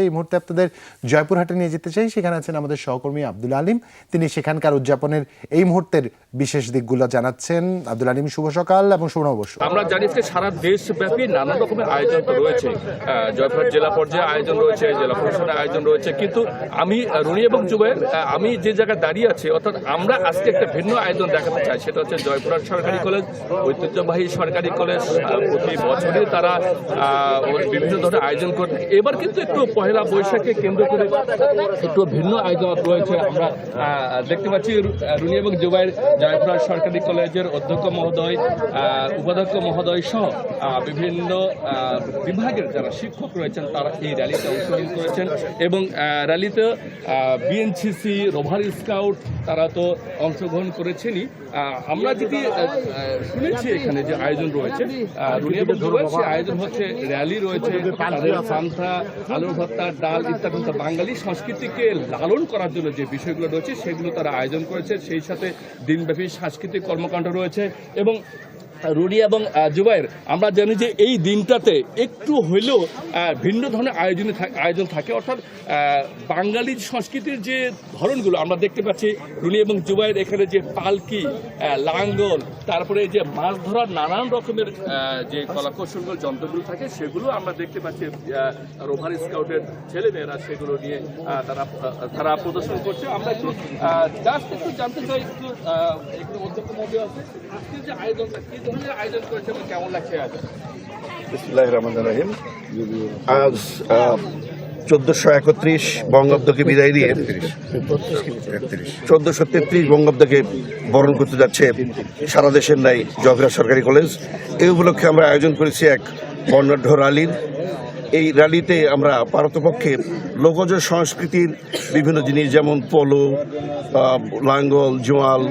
এই মুহূর্তে আপনাদের জয়পুরহাটে নিয়ে যেতে চাই। সেখানে আছেন আমাদের সহকর্মী আব্দুল আলিম। তিনি সেখানকার উদযাপনের এই মুহূর্তের বিশেষ দিকগুলো জানাচ্ছেন। আব্দুল আলিম, শুভ সকাল এবং শুভ নববর্ষ। আমরা জানি যে সারা দেশব্যাপী নানা রকমের আয়োজন তো রয়েছে। জয়পুরহাট জেলা পর্যায়ে আয়োজন রয়েছে, জেলা প্রশাসনের আয়োজন রয়েছে, কিন্তু আমি রুনি এবং জুবায়ের আমি যে জায়গায় দাঁড়িয়ে আছি, অর্থাৎ আমরা আজকে একটা ভিন্ন আয়োজন দেখাতে চাই। সেটা হচ্ছে জয়পুরহাট সরকারি কলেজ, ঐতিহ্যবাহী সরকারি কলেজ। প্রতি বছরই তারা বিভিন্ন ধরনের আয়োজন করে থাকে। এবার কিন্তু একটু পহেলা বৈশাখকে কেন্দ্র করে একটু ভিন্ন আয়োজন রয়েছে। আমরা দেখতে পাচ্ছি রুনি এবং জুবায়ের জয়পুরহাট সরকারি কলেজের অধ্যক্ষ মহোদয়, উপাধ্যক্ষ মহোদয় সহ বিভিন্ন বিভাগের যারা শিক্ষক রয়েছেন তারা এই র্যালিতে অংশগ্রহণ করেছেন এবং র্যালিতে বিএনসিসি, রোভার স্কাউট তারা তো অংশগ্রহণ করেছেনই। আমরা যদি শুনেছি এখানে যে আয়োজন রয়েছে রুনি এবং জুবায়ের, সেই আয়োজন হচ্ছে র্যালি রয়েছে, পান্তা, আলুর ভর্তা, ডাল ইত্যাদি বাঙালি সংস্কৃতিকে লালন করার জন্য যে বিষয়গুলো রয়েছে সেগুলো তারা আয়োজন করেছে। সেই সাথে দিনব্যাপী সাংস্কৃতিক কর্মকাণ্ড রয়েছে এবং রুনি এবং জুবায়ের আমরা জানি যে এই দিনটাতে একটু হলেও ভিন্ন ধরনের আয়োজন থাকে, অর্থাৎ বাঙালি সংস্কৃতির যে ধরনগুলো আমরা দেখতে পাচ্ছি। রুনি এবং জুবায়ের এখানে যে পালকি, লাঙ্গল, তারপরে যে মাছ ধরার নানান রকমের যে কলাকৌশলগুলো যন্ত্রগুলো থাকে সেগুলো আমরা দেখতে পাচ্ছি। রোভার স্কাউটের ছেলেমেয়েরা সেগুলো নিয়ে তারা প্রদর্শন করছে। আমরা একটু জাস্ট একটু জানতে চাই, একটু অধ্যক্ষ মহোদয় আছে, আজকের যে আয়োজনটা কি ধরনের আয়োজন করেছে এবং কেমন লাগছে আয়োজন? বিসমিল্লাহির রহমানির রহিম। আজ 1431 বঙ্গাব্দকে বিদায় দিয়ে 1433 বঙ্গাব্দকে বরণ করতে যাচ্ছে সারা দেশের ন্যায় জয়পুরহাট সরকারি কলেজ। এই উপলক্ষে আমরা আয়োজন করেছি এক বর্ণাঢ্য র্যালির। এই র্যালিতে আমরা পারতপক্ষে লোকজ সংস্কৃতির বিভিন্ন জিনিস যেমন পোলো, লাঙ্গল, জোয়াল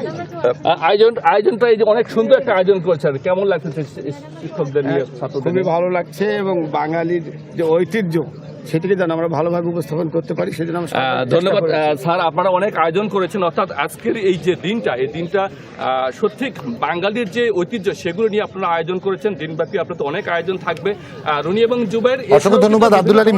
আয়োজনটা এই যে অনেক সুন্দর একটা আয়োজন করছে। কেমন লাগছে শিক্ষকদের নিয়ে? খুবই ভালো লাগছে এবং বাঙালির যে ঐতিহ্য সেটাকে যেন আমরা ভালোভাবে উপস্থাপন করতে পারি সেজন্য ধন্যবাদ স্যার। আপনারা অনেক আয়োজন করেছেন, অর্থাৎ আজকের এই যে দিনটা, এই দিনটা সত্যি বাঙালির যে ঐতিহ্য সেগুলো নিয়ে আপনারা আয়োজন করেছেন। দিনব্যাপী আপনাদের অনেক আয়োজন থাকবে। রুনি এবং জুবায়ের, অসংখ্য ধন্যবাদ আব্দুল আলিম।